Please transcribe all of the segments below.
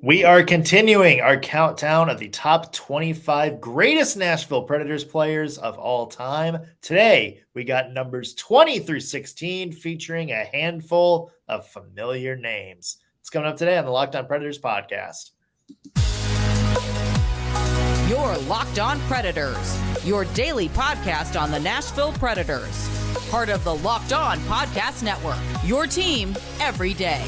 We are continuing our countdown of the top 25 greatest Nashville Predators players of all time. Today, we got numbers 20 through 16 featuring a handful of familiar names. It's coming up today on the Locked On Predators podcast. Your Locked On Predators, your daily podcast on the Nashville Predators. Part of the Locked On Podcast Network, your team every day.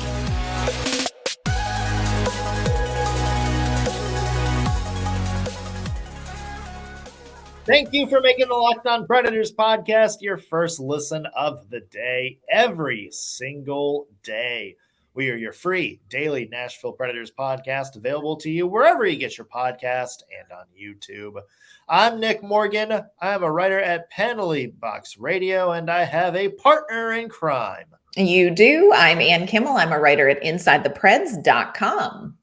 Thank you for making the Locked On Predators podcast your first listen of the day, every single day. We are your free daily Nashville Predators podcast, available to you wherever you get your podcast and on YouTube. I'm Nick Morgan. I'm a writer at Penalty Box Radio, and I have a partner in crime. You do. I'm Ann Kimmel. I'm a writer at InsideThePreds.com.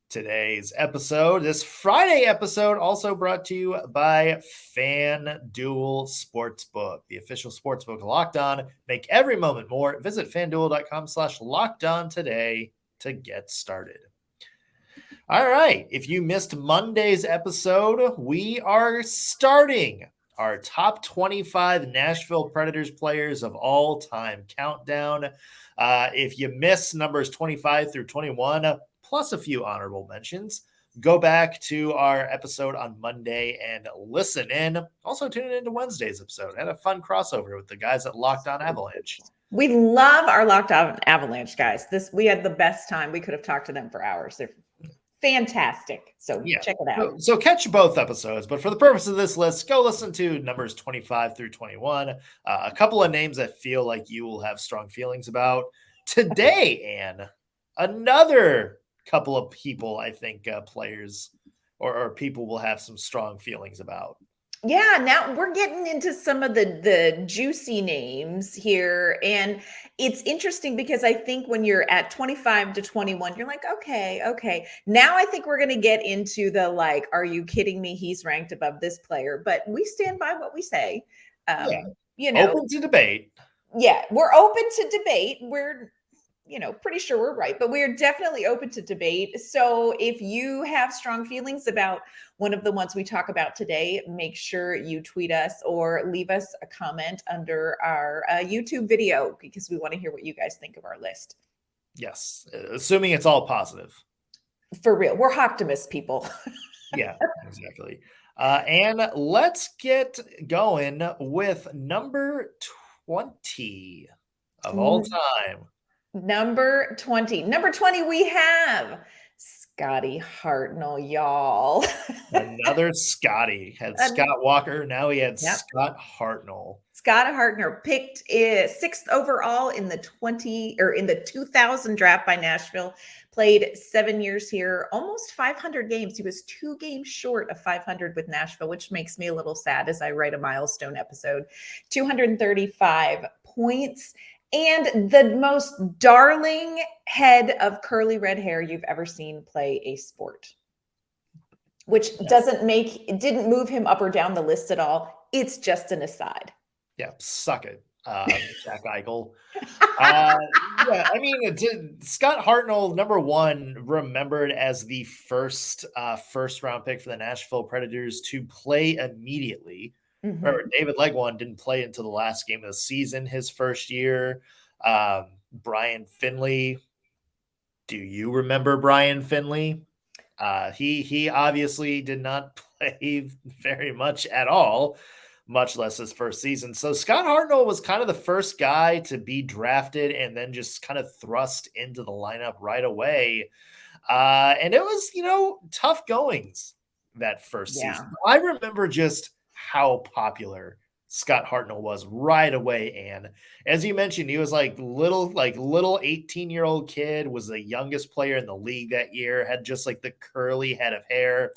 Today's episode, this Friday episode, also brought to you by FanDuel Sportsbook, the official sportsbook of Locked On. Make every moment more. Visit FanDuel.com/LockedOn today to get started. All right. If you missed Monday's episode, we are starting our top 25 Nashville Predators players of all time countdown. If you miss numbers 25 through 21, plus a few honorable mentions, go back to our episode on Monday and listen in. Also tune in to Wednesday's episode. Had a fun crossover with the guys at Locked On Avalanche. We love our Locked On Avalanche guys. We had the best time. We could have talked to them for hours. They're fantastic. So check it out. So catch both episodes, but for the purpose of this list, go listen to numbers 25 through 21. A couple of names that feel like you will have strong feelings about. Today, Ann, another couple of people I think players or people will have some strong feelings about. Yeah, now we're getting into some of the juicy names here. And it's interesting because I think when you're at 25 to 21, you're like, okay. Now I think we're going to get into the like, are you kidding me? He's ranked above this player. But we stand by what we say. Open to debate. Yeah, we're open to debate. We're pretty sure we're right, but we're definitely open to debate. So if you have strong feelings about one of the ones we talk about today, make sure you tweet us or leave us a comment under our YouTube video, because we want to hear what you guys think of our list. Yes, assuming it's all positive. For real. We're optimist people. Yeah, exactly. And let's get going with number 20 of all time. Number 20. Number 20, we have Scotty Hartnell, y'all. Another Scotty. Had Scott Walker. Now he had Scott Hartnell. Scott Hartnell picked 6th overall in the 2000 draft by Nashville. Played 7 years here, almost 500 games. He was 2 games short of 500 with Nashville, which makes me a little sad as I write a milestone episode. 235 points. And the most darling head of curly red hair you've ever seen play a sport, which didn't move him up or down the list at all. It's just an aside. Yeah, suck it, Jack Eichel. Scott Hartnell, number 1, remembered as the first round pick for the Nashville Predators to play immediately. Remember, David Legwand didn't play until the last game of the season his first year. Brian Finley. Do you remember Brian Finley? He obviously did not play very much at all, much less his first season. So Scott Hartnell was kind of the first guy to be drafted and then just kind of thrust into the lineup right away. And it was, tough goings that first season. I remember just how popular Scott Hartnell was right away. And as you mentioned, he was little 18-year-old kid, was the youngest player in the league that year, had just the curly head of hair,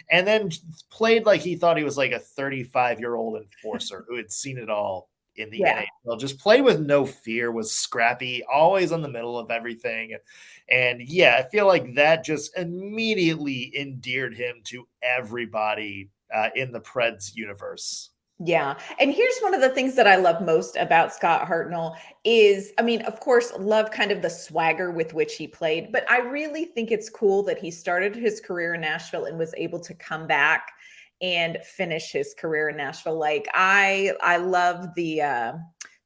and then played like he thought he was a 35-year-old enforcer who had seen it all in the NHL. Just played with no fear, was scrappy, always in the middle of everything. And I feel like that just immediately endeared him to everybody in the Preds universe. Yeah. And here's one of the things that I love most about Scott Hartnell is, I mean, of course, love kind of the swagger with which he played, but I really think it's cool that he started his career in Nashville and was able to come back and finish his career in Nashville. Like I love the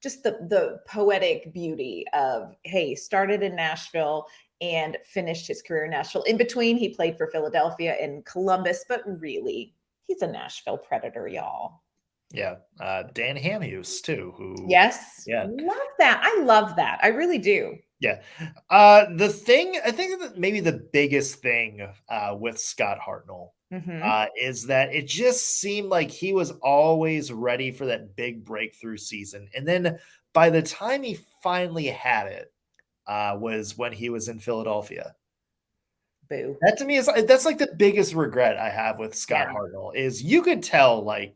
just the poetic beauty of, hey, started in Nashville and finished his career in Nashville. In between, he played for Philadelphia and Columbus, but really, he's a Nashville Predator, y'all. Yeah. Dan Hamhuis too, Yes. Yeah. Love that. I love that. I really do. Yeah. The thing, I think that maybe the biggest thing with Scott Hartnell is that it just seemed like he was always ready for that big breakthrough season. And then by the time he finally had it, was when he was in Philadelphia. Boo. That to me that's like the biggest regret I have with Scott Hartnell is you could tell, like,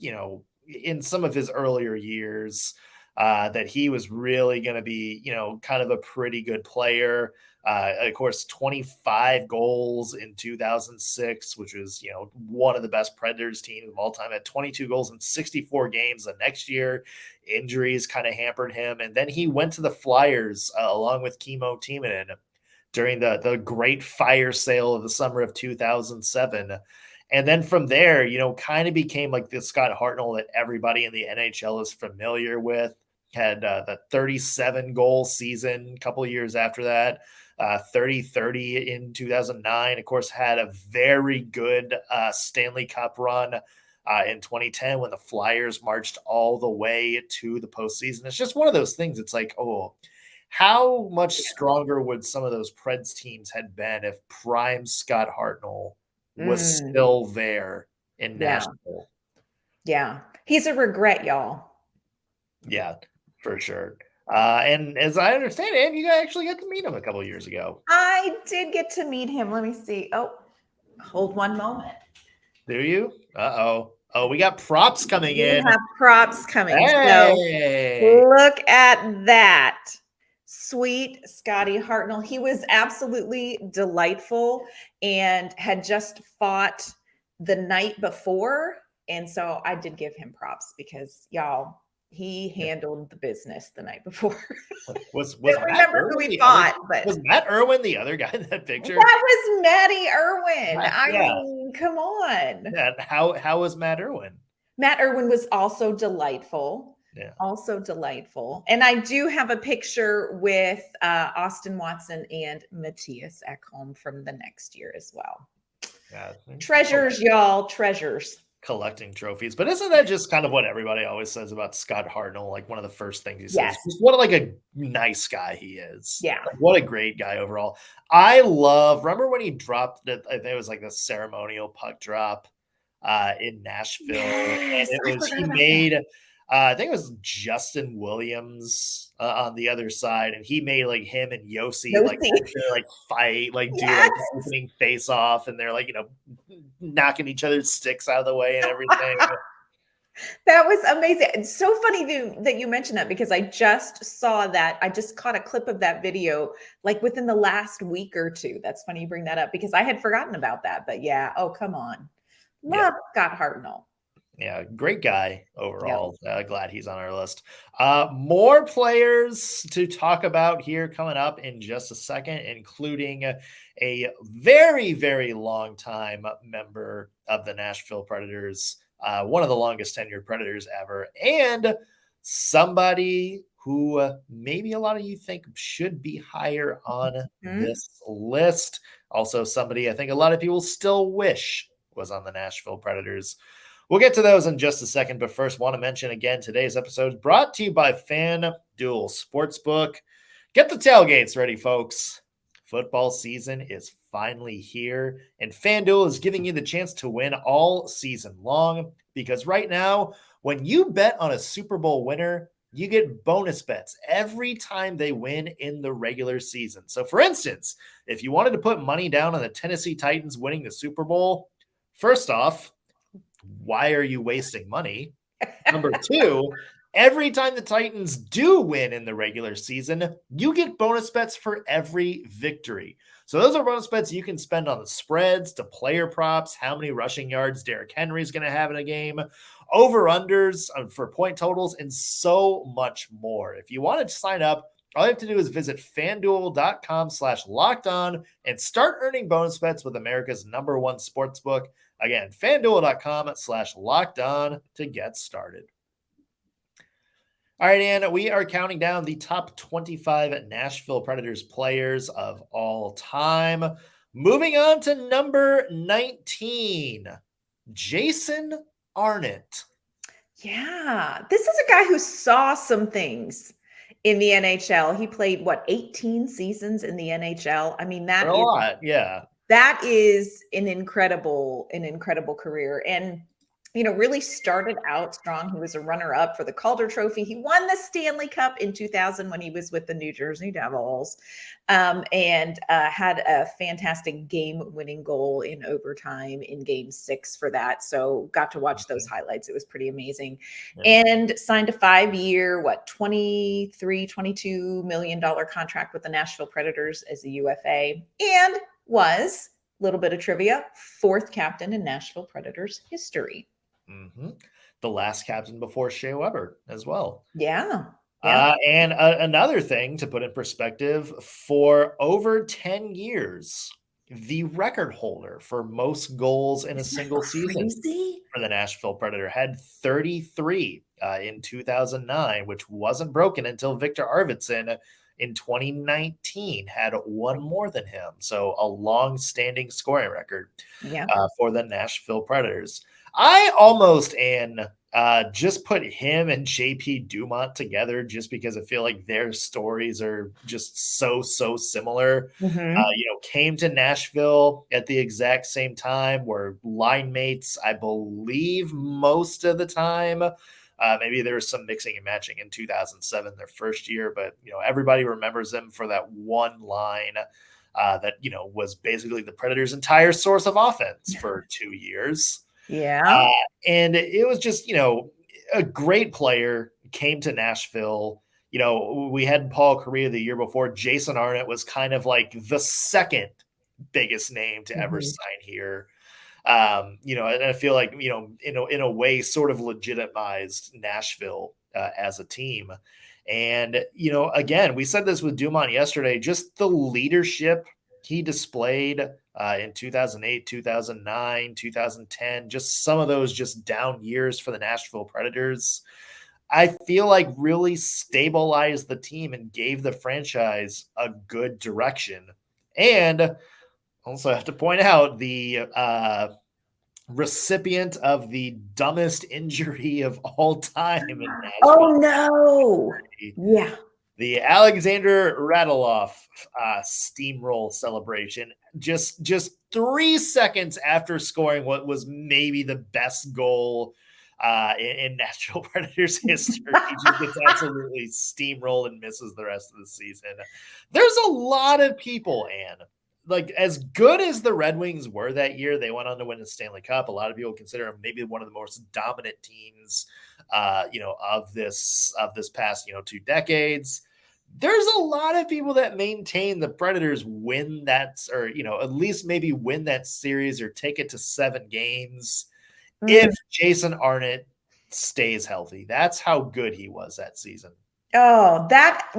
in some of his earlier years, that he was really going to be, kind of a pretty good player. Of course, 25 goals in 2006, which was, one of the best Predators teams of all time, at 22 goals in 64 games. The next year, injuries kind of hampered him. And then he went to the Flyers along with Kimmo Timonen during the great fire sale of the summer of 2007. And then from there, kind of became like the Scott Hartnell that everybody in the NHL is familiar with. Had the 37 goal season a couple of years after that, 30-30 in 2009. Of course, had a very good Stanley Cup run in 2010 when the Flyers marched all the way to the postseason. It's just one of those things. It's like, oh, how much stronger would some of those Preds teams had been if prime Scott Hartnell was still there in Nashville? Yeah. He's a regret, y'all. Yeah, for sure. And as I understand it, you actually got to meet him a couple of years ago. I did get to meet him. Let me see. Oh, hold one moment. Do you? Uh-oh. Oh, we got props coming in. We have props coming. Hey. So look at that. Sweet Scotty Hartnell. He was absolutely delightful and had just fought the night before. And so I did give him props because, y'all, he handled the business the night before. Was I don't remember who he fought, but was Matt Irwin the other guy in that picture? That was Matty Irwin. I mean, come on. Yeah, how was Matt Irwin? Matt Irwin was also delightful. Yeah. Also delightful. And I do have a picture with Austin Watson and Matthias Ekholm from the next year as well. Yeah. Treasures, y'all, treasures. Collecting trophies. But isn't that just kind of what everybody always says about Scott Hartnell? Like one of the first things he says, just what like a nice guy he is. Yeah. Like, what a great guy overall. Remember when he dropped I think it was like the ceremonial puck drop in Nashville. Yes, and he made I think it was Justin Williams on the other side, and he made like him and Yossi like fight, like do like the opening face off, and they're like, knocking each other's sticks out of the way and everything. That was amazing. It's so funny that you mentioned that because I just saw that. I just caught a clip of that video like within the last week or two. That's funny you bring that up because I had forgotten about that. But yeah, oh, come on. Love Scott Hartnell. Yeah, great guy overall. Yep. Glad he's on our list. More players to talk about here coming up in just a second, including a very, very long time member of the Nashville Predators, one of the longest tenured Predators ever, and somebody who maybe a lot of you think should be higher on this list. Also somebody I think a lot of people still wish was on the Nashville Predators. We'll get to those in just a second, but first want to mention again, today's episode is brought to you by FanDuel Sportsbook. Get the tailgates ready, folks. Football season is finally here, and FanDuel is giving you the chance to win all season long because right now, when you bet on a Super Bowl winner, you get bonus bets every time they win in the regular season. So, for instance, if you wanted to put money down on the Tennessee Titans winning the Super Bowl, first off, why are you wasting money? Number two, every time the Titans do win in the regular season, you get bonus bets for every victory. So those are bonus bets you can spend on the spreads, to player props, how many rushing yards Derrick Henry is going to have in a game, over-unders for point totals, and so much more. If you want to sign up, all you have to do is visit FanDuel.com/lockedon and start earning bonus bets with America's #1 sportsbook. Again, FanDuel.com/lockedon to get started. All right, Ann, we are counting down the top 25 Nashville Predators players of all time. Moving on to number 19, Jason Arnott. Yeah, this is a guy who saw some things in the NHL. He played 18 seasons in the NHL. I mean, that is a lot. Yeah. That is an incredible career. And really started out strong. He was a runner-up for the Calder Trophy. He won the Stanley Cup in 2000 when he was with the New Jersey Devils, and had a fantastic game-winning goal in overtime in Game 6 for that. So got to watch those highlights. It was pretty amazing. Yeah. And signed a 5-year, $22 million contract with the Nashville Predators as a UFA, and was, a little bit of trivia, 4th captain in Nashville Predators history. Mm-hmm. The last captain before Shea Weber as well. Yeah. And another thing to put in perspective, for over 10 years, the record holder for most goals in a single season for the Nashville Predator had 33 in 2009, which wasn't broken until Viktor Arvidsson in 2019 had one more than him. So a long-standing scoring record for the Nashville Predators. I almost, just put him and JP Dumont together just because I feel like their stories are just so similar. Mm-hmm. Came to Nashville at the exact same time, were line mates, I believe, most of the time. Maybe there was some mixing and matching in 2007, their first year, but everybody remembers them for that one line that was basically the Predators' entire source of offense for 2 years. Yeah. And it was just, a great player, came to Nashville. We had Paul Kariya the year before. Jason Arnott was kind of like the second biggest name to ever sign here. And I feel like, in a way sort of legitimized Nashville as a team. And, again, we said this with Dumont yesterday, just the leadership he displayed in 2008, 2009, 2010, just some of those just down years for the Nashville Predators, I feel like really stabilized the team and gave the franchise a good direction. And also have to point out the recipient of the dumbest injury of all time in Nashville. Oh, no. Yeah. The Alexander Radulov steamroll celebration, just 3 seconds after scoring what was maybe the best goal in Nashville Predators history. He just gets absolutely steamrolled and misses the rest of the season. There's a lot of people, Ann, like as good as the Red Wings were that year, they went on to win the Stanley Cup. A lot of people consider them maybe one of the most dominant teams, of this past, 2 decades. There's a lot of people that maintain the Predators win that, or, at least maybe win that series or take it to 7 games if Jason Arnott stays healthy. That's how good he was that season. Oh,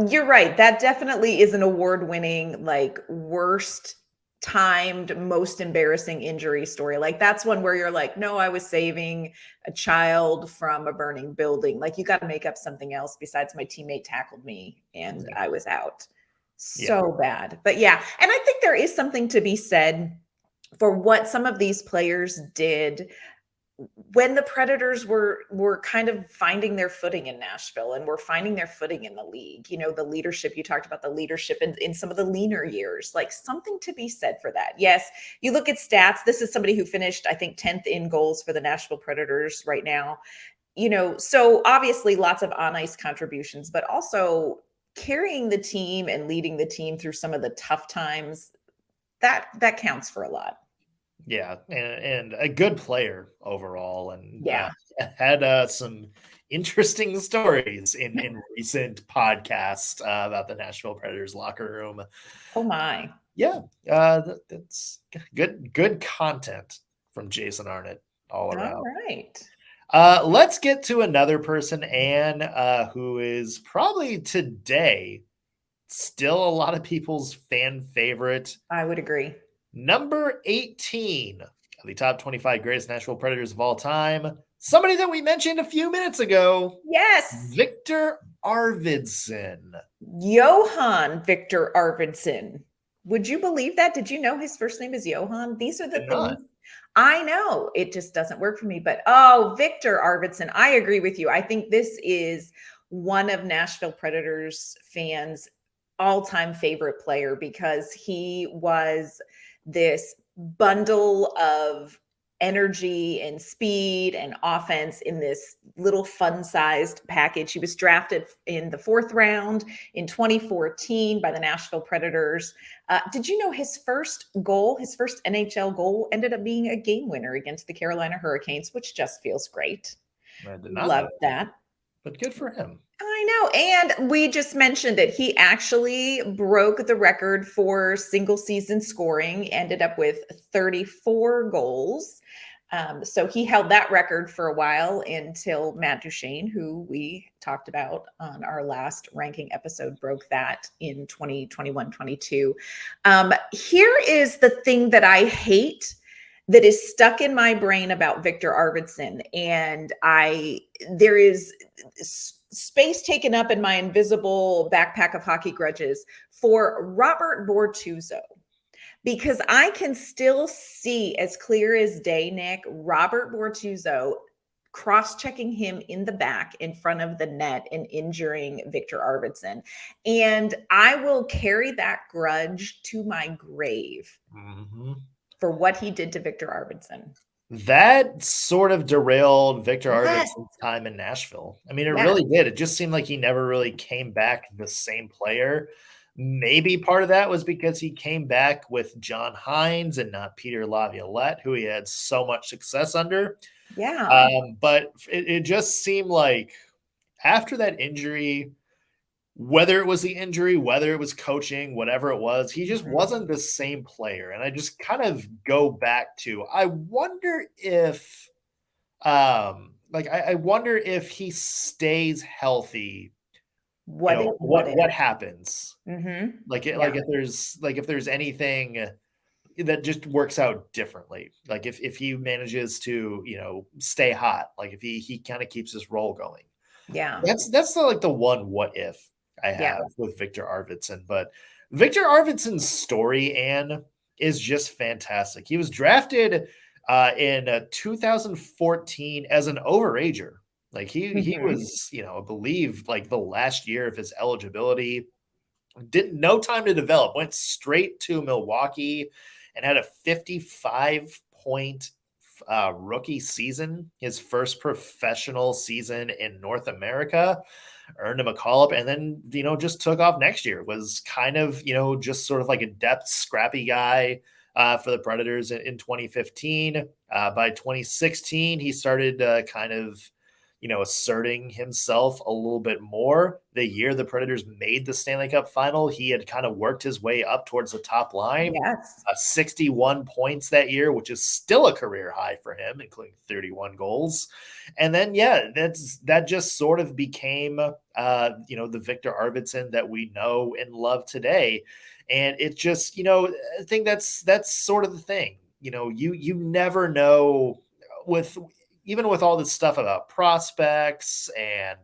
you're right. That definitely is an award-winning, worst timed, most embarrassing injury story. That's one where you're like, no, I was saving a child from a burning building. You got to make up something else besides my teammate tackled me and I was out. So bad. But yeah. And I think there is something to be said for what some of these players did when the Predators were kind of finding their footing in Nashville and were finding their footing in the league. The leadership, you talked about the leadership in some of the leaner years, something to be said for that. Yes, you look at stats. This is somebody who finished, I think, 10th in goals for the Nashville Predators right now. So obviously lots of on-ice contributions, but also carrying the team and leading the team through some of the tough times, that counts for a lot. Yeah, and a good player overall, and had some interesting stories in recent podcasts about the Nashville Predators locker room. Oh my! Yeah, that's good content from Jason Arnott all around. All right. Let's get to another person, Anne, who is probably today still a lot of people's fan favorite. I would agree. Number 18 of the top 25 greatest Nashville Predators of all time. Somebody that we mentioned a few minutes ago. Yes. Viktor Arvidsson. Johan Viktor Arvidsson. Would you believe that? Did you know his first name is Johan? These are the things I know. It just doesn't work for me. But Viktor Arvidsson, I agree with you. I think this is one of Nashville Predators fans' all-time favorite player because he was this bundle of energy and speed and offense in this little fun-sized package. He was drafted in the 4th round in 2014 by the Nashville Predators. Did you know his first NHL goal ended up being a game winner against the Carolina Hurricanes, which just feels great. I did not Love that. But good for him. I know. And we just mentioned it. He actually broke the record for single season scoring, ended up with 34 goals. So he held that record for a while until Matt Duchene, who we talked about on our last ranking episode, broke that in 2021-22. Here is the thing that I hate that is stuck in my brain about Viktor Arvidsson. And there is space taken up in my invisible backpack of hockey grudges for Robert Bortuzzo, because I can still see as clear as day, Nick, Robert Bortuzzo cross-checking him in the back in front of the net and injuring Viktor Arvidsson. And I will carry that grudge to my grave for what he did to Viktor Arvidsson. That sort of derailed Viktor Arvidsson's time in Nashville. I mean, it really did. It just seemed like he never really came back the same player. Maybe part of that was because he came back with John Hines and not Peter Laviolette, who he had so much success under. Yeah. But it just seemed like after that injury, whether it was the injury, whether it was coaching, whatever it was, he just wasn't the same player. And I just kind of go back to, I wonder if, I wonder if he stays healthy. What happens? Like if there's anything that just works out differently, like if he manages to, stay hot, like if he kind of keeps his role going. Yeah. That's the one what if I have with Viktor Arvidsson. But Viktor Arvidsson's story, Anne, is just fantastic. He was drafted in 2014 as an overager. Like he was, I believe like the last year of his eligibility, didn't no time to develop, went straight to Milwaukee and had a 55-point rookie season, his first professional season in North America, earned him a call-up, and then, just took off next year. Was kind of, just sort of like a depth, scrappy guy for the Predators in 2015. By 2016, he started kind of, asserting himself a little bit more. The year the Predators made the Stanley Cup final, he had kind of worked his way up towards the top line. Yes. 61 points that year, which is still a career high for him, including 31 goals. And then, that just sort of became, the Viktor Arvidsson that we know and love today. And it just, I think that's sort of the thing. You never know even with all this stuff about prospects and,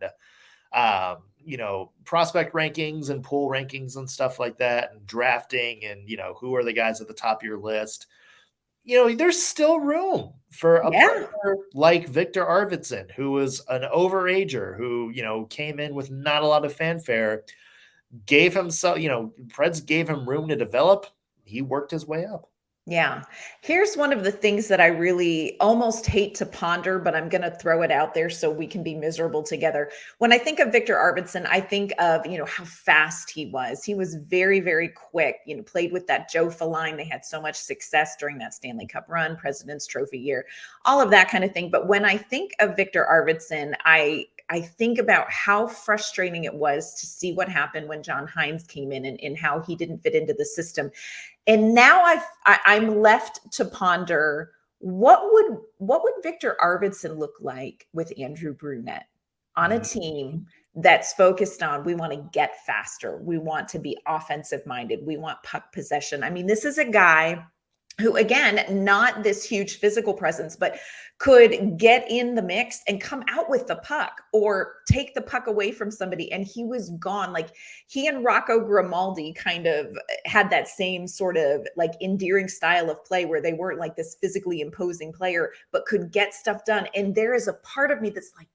prospect rankings and pool rankings and stuff like that, and drafting and, who are the guys at the top of your list, there's still room for a player like Viktor Arvidsson, who was an overager, who, came in with not a lot of fanfare, gave himself, Preds gave him room to develop. He worked his way up. Yeah. Here's one of the things that I really almost hate to ponder, but I'm going to throw it out there so we can be miserable together. When I think of Viktor Arvidsson, I think of, how fast he was. He was very, very quick, played with that Joe Feline. They had so much success during that Stanley Cup run, President's Trophy year, all of that kind of thing. But when I think of Viktor Arvidsson, I I think about how frustrating it was to see what happened when John Hines came in and how he didn't fit into the system. And now I'm left to ponder what would Viktor Arvidsson look like with Andrew Brunette on a team that's focused on, we want to get faster, we want to be offensive minded, we want puck possession. I mean, this is a guy who, again, not this huge physical presence, but could get in the mix and come out with the puck or take the puck away from somebody, and he was gone. Like, he and Rocco Grimaldi kind of had that same sort of like endearing style of play where they weren't like this physically imposing player, but could get stuff done. And there is a part of me that's like,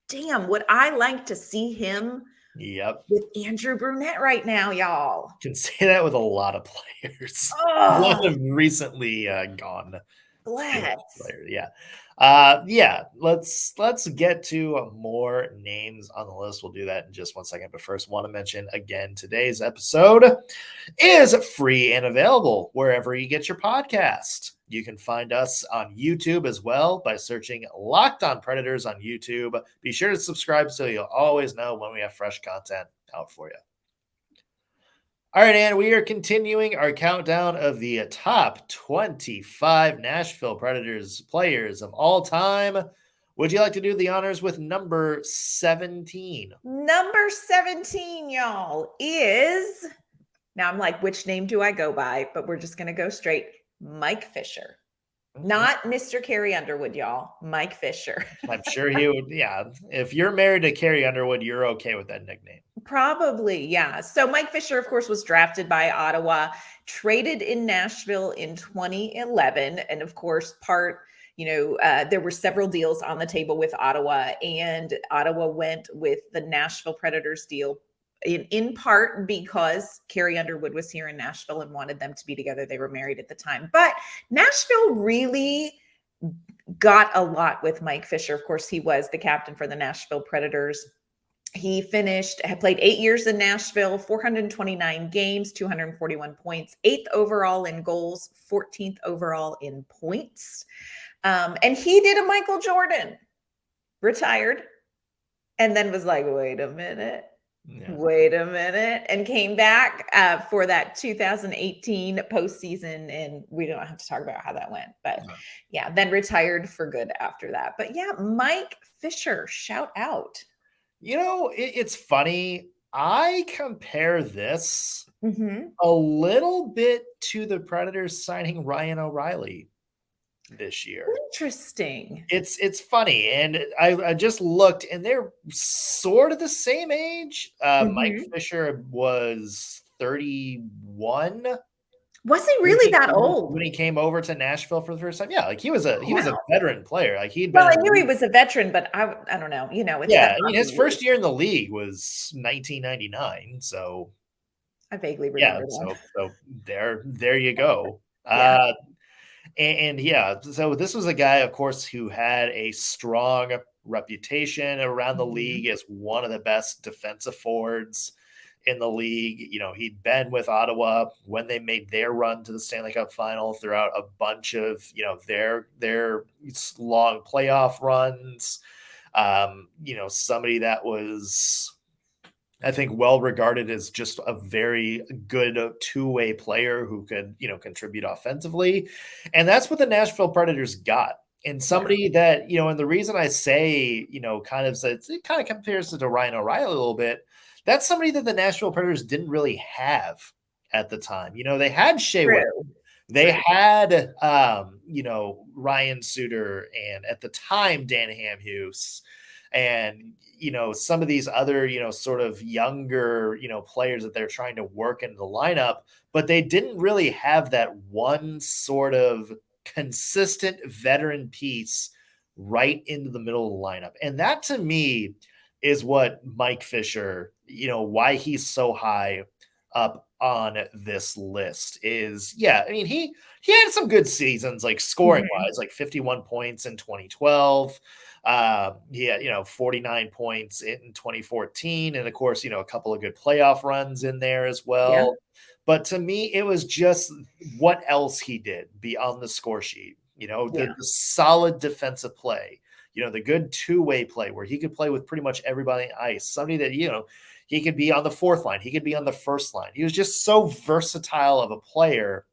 damn, would I like to see him with Andrew Brunette right now, y'all? Can say that with a lot of players. Oh, A lot of recently gone bless. players. Yeah. Let's get to more names on the list. We'll do that in just 1 second. But first, want to mention again, today's episode is free and available wherever you get your podcast. You can find us on YouTube as well by searching Locked On Predators on YouTube. Be sure to subscribe so you'll always know when we have fresh content out for you. All right, and we are continuing our countdown of the top 25 Nashville Predators players of all time. Would you like to do the honors with number 17? Number 17, y'all, is, now I'm like, which name do I go by? But we're just going to go straight. Mike Fisher. Not Mr. Carrie Underwood, y'all. Mike Fisher. I'm sure he would. Yeah. If you're married to Carrie Underwood, you're okay with that nickname. Probably. Yeah. So Mike Fisher, of course, was drafted by Ottawa, traded in Nashville in 2011. And of course, there were several deals on the table with Ottawa, and Ottawa went with the Nashville Predators deal in part because Carrie Underwood was here in Nashville and wanted them to be together. They were married at the time. But Nashville really got a lot with Mike Fisher. Of course, he was the captain for the Nashville Predators. He had played 8 years in Nashville, 429 games, 241 points, 8th overall in goals, 14th overall in points. And he did a Michael Jordan, retired, and then was like, wait a minute, and came back for that 2018 postseason. And we don't have to talk about how that went, but then retired for good after that. But yeah, Mike Fisher, shout out. It's funny. I compare this a little bit to the Predators signing Ryan O'Reilly this year. Interesting. It's funny. And I just looked, and they're sort of the same age. Mike Fisher was 31. Was he really that old when he came over to Nashville for the first time? Yeah, like he was a veteran player. Like he'd been. Well, I knew he was a veteran, but I don't know. His first year in the league was 1999. So I vaguely remember that. So there you go. So this was a guy, of course, who had a strong reputation around the league as one of the best defensive forwards in the league. He'd been with Ottawa when they made their run to the Stanley Cup final throughout a bunch of, their long playoff runs. Somebody that was, I think, well regarded as just a very good two-way player who could, contribute offensively. And that's what the Nashville Predators got. And somebody that, and the reason I say, it kind of compares to Ryan O'Reilly a little bit. That's somebody that the Nashville Predators didn't really have at the time. They had Shea Weber. They had, Ryan Suter, and at the time, Dan Hamhuis, and, some of these other, sort of younger, players that they're trying to work into the lineup, but they didn't really have that one sort of consistent veteran piece right into the middle of the lineup. And that, to me, is what Mike Fisher, why he's so high up on this list is, he had some good seasons, like scoring wise, like 51 points in 2012. He had, 49 points in 2014. And of course, a couple of good playoff runs in there as well. But to me, it was just what else he did beyond the score sheet. The solid defensive play, the good two-way play where he could play with pretty much everybody on ice. Somebody that, he could be on the fourth line. He could be on the first line. He was just so versatile of a player.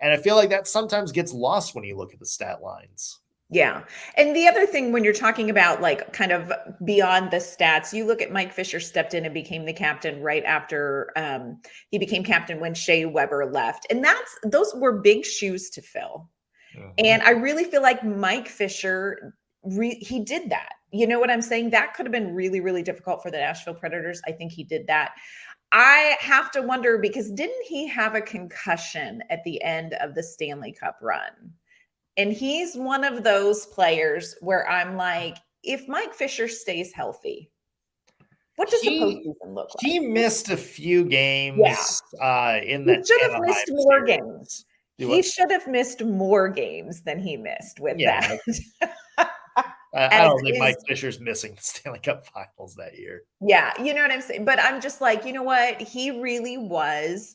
And I feel like that sometimes gets lost when you look at the stat lines. Yeah. And the other thing, when you're talking about like kind of beyond the stats, you look at Mike Fisher stepped in and became the captain right after he became captain when Shea Weber left. And those were big shoes to fill. Mm-hmm. And I really feel like Mike Fisher, he did that. You know what I'm saying? That could have been really, really difficult for the Nashville Predators. I think he did that. I have to wonder, because didn't he have a concussion at the end of the Stanley Cup run? And he's one of those players where I'm like, if Mike Fisher stays healthy, what does the postseason look like? He missed a few games in that. He should have missed more games. He should have missed more games than he missed with that. I don't think Mike Fisher's missing the Stanley Cup Finals that year. Yeah, you know what I'm saying? But I'm just like, you know what? He really was.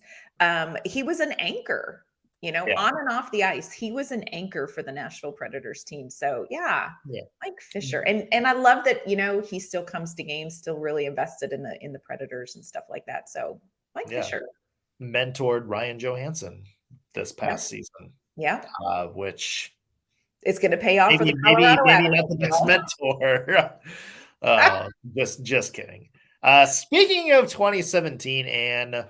He was an anchor. On and off the ice, he was an anchor for the Nashville Predators team. So Mike Fisher, and I love that he still comes to games, still really invested in the Predators and stuff like that. So Mike Fisher mentored Ryan Johansson this past season, which it's going to pay off. Maybe not the best mentor. Just kidding. Speaking of 2017 and.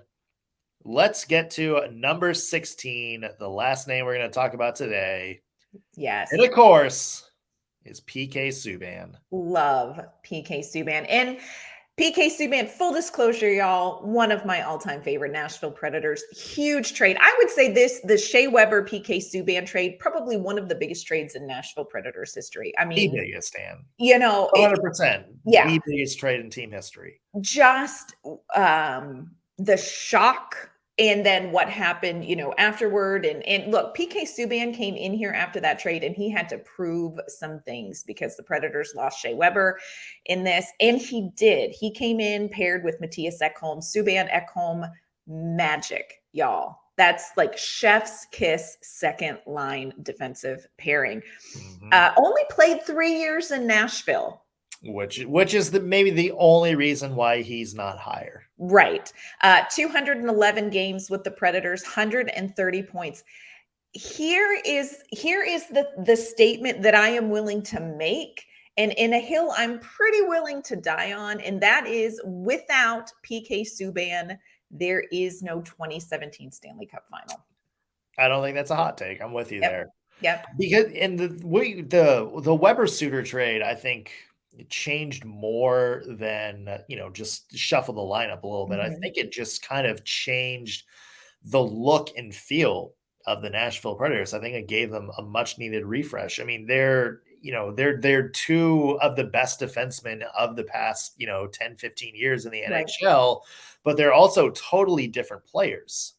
Let's get to number 16, the last name we're going to talk about today. Yes. And of course, is P.K. Subban. Love P.K. Subban. And P.K. Subban, full disclosure, y'all, one of my all-time favorite Nashville Predators. Huge trade. I would say the Shea Weber P.K. Subban trade, probably one of the biggest trades in Nashville Predators history. I mean, the biggest, Dan. 100%. The biggest trade in team history. Just the shock. And then what happened, afterward. And look, P.K. Subban came in here after that trade, and he had to prove some things because the Predators lost Shea Weber in this. And he did. He came in paired with Mattias Ekholm. Subban, Ekholm, magic, y'all. That's like chef's kiss second line defensive pairing. Mm-hmm. Only played 3 years in Nashville. Which is maybe the only reason why he's not higher. Right. 211 games with the Predators, 130 points. Here is the statement that I am willing to make, and in a hill I'm pretty willing to die on, and that is, without P.K. Subban, there is no 2017 Stanley Cup final. I don't think that's a hot take. I'm with you there. Yep. Because in the Weber Suter trade, I think it changed more than, just shuffle the lineup a little bit. Mm-hmm. I think it just kind of changed the look and feel of the Nashville Predators. I think it gave them a much needed refresh. I mean, they're two of the best defensemen of the past, 10, 15 years in the NHL, but they're also totally different players,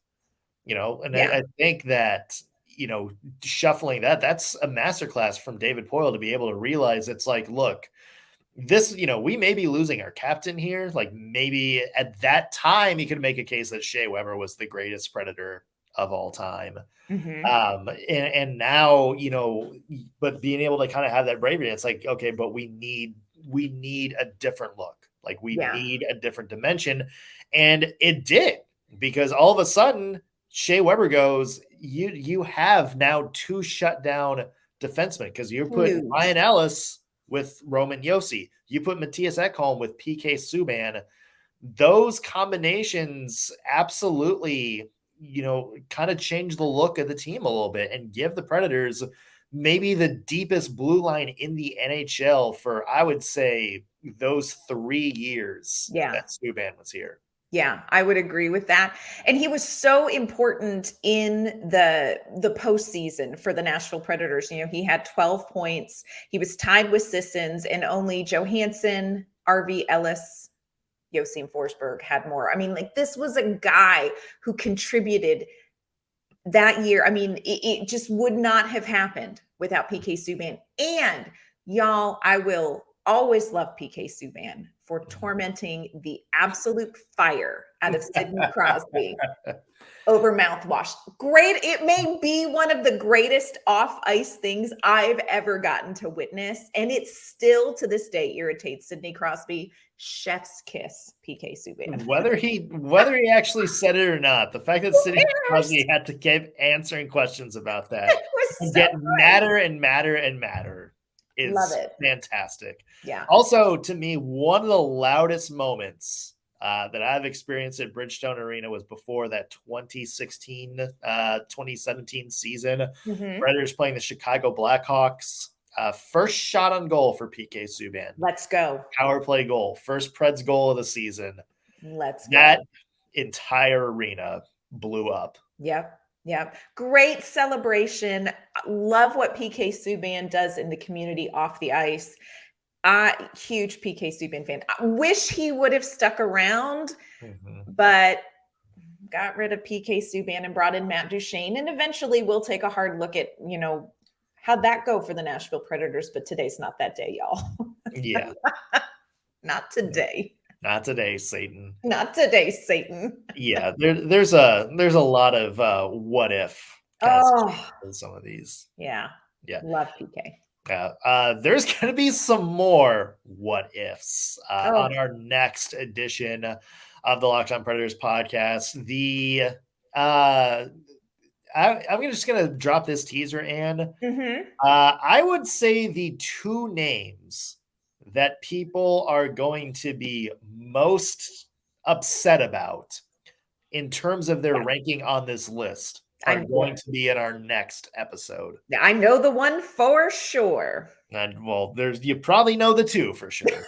and I think that, shuffling that's a masterclass from David Poile to be able to realize it's like, look, this, we may be losing our captain here. Like maybe at that time, he could make a case that Shea Weber was the greatest Predator of all time. Mm-hmm. And now, but being able to kind of have that bravery, it's like, okay, but we need a different look. Like we need a different dimension. And it did, because all of a sudden Shea Weber goes, you have now two shutdown defensemen, because you put Ryan Ellis with Roman Josi. You put Mattias Ekholm with P.K. Subban. Those combinations absolutely, kind of change the look of the team a little bit and give the Predators maybe the deepest blue line in the NHL for, I would say, those 3 years that Subban was here. Yeah, I would agree with that. And he was so important in the postseason for the Nashville Predators. He had 12 points. He was tied with Sissons, and only Johansson, RV Ellis, Josi, and Forsberg had more. I mean, like, this was a guy who contributed that year. I mean, it just would not have happened without P.K. Subban. And y'all, I will always love PK Subban for tormenting the absolute fire out of Sidney Crosby over mouthwash. Great. It may be one of the greatest off-ice things I've ever gotten to witness. And it still to this day irritates Sidney Crosby. Chef's kiss, PK Subban. Whether he actually said it or not, the fact that Sidney Crosby had to keep answering questions about that and get madder and madder and madder is fantastic. Yeah. Also, to me, one of the loudest moments that I've experienced at Bridgestone Arena was before that 2016-2017 season. Predators playing the Chicago Blackhawks. First shot on goal for PK Subban. Let's go. Power play goal. First Preds goal of the season. Let's go. That entire arena blew up. Yep. Great celebration. Love what PK Subban does in the community off the ice. Huge PK Subban fan. I wish he would have stuck around, but got rid of PK Subban and brought in Matt Duchene. And eventually we'll take a hard look at, how'd that go for the Nashville Predators? But today's not that day, y'all. Yeah. Not today. Not today, Satan. Not today, Satan. Yeah, there's a lot of what if in some of these. Yeah. Love PK. There's going to be some more what ifs on our next edition of the Locked On Predators podcast. I'm just going to drop this teaser, Ann. I would say the two names that people are going to be most upset about in terms of their ranking on this list are going to be in our next episode. I know the one for sure. And you probably know the two for sure.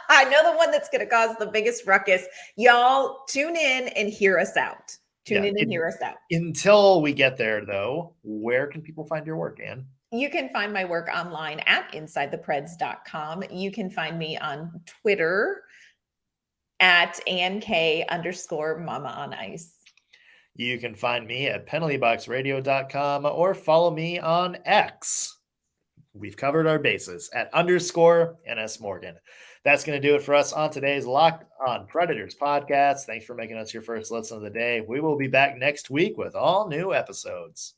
I know the one that's going to cause the biggest ruckus. Y'all tune in and hear us out. Tune in and hear us out. Until we get there, though, where can people find your work, Ann? You can find my work online at InsideThePreds.com. You can find me on Twitter at AnnK_Mama on Ice. You can find me at penaltyboxradio.com or follow me on X. We've covered our bases at _NS Morgan. That's going to do it for us on today's Locked On Predators podcast. Thanks for making us your first listen of the day. We will be back next week with all new episodes.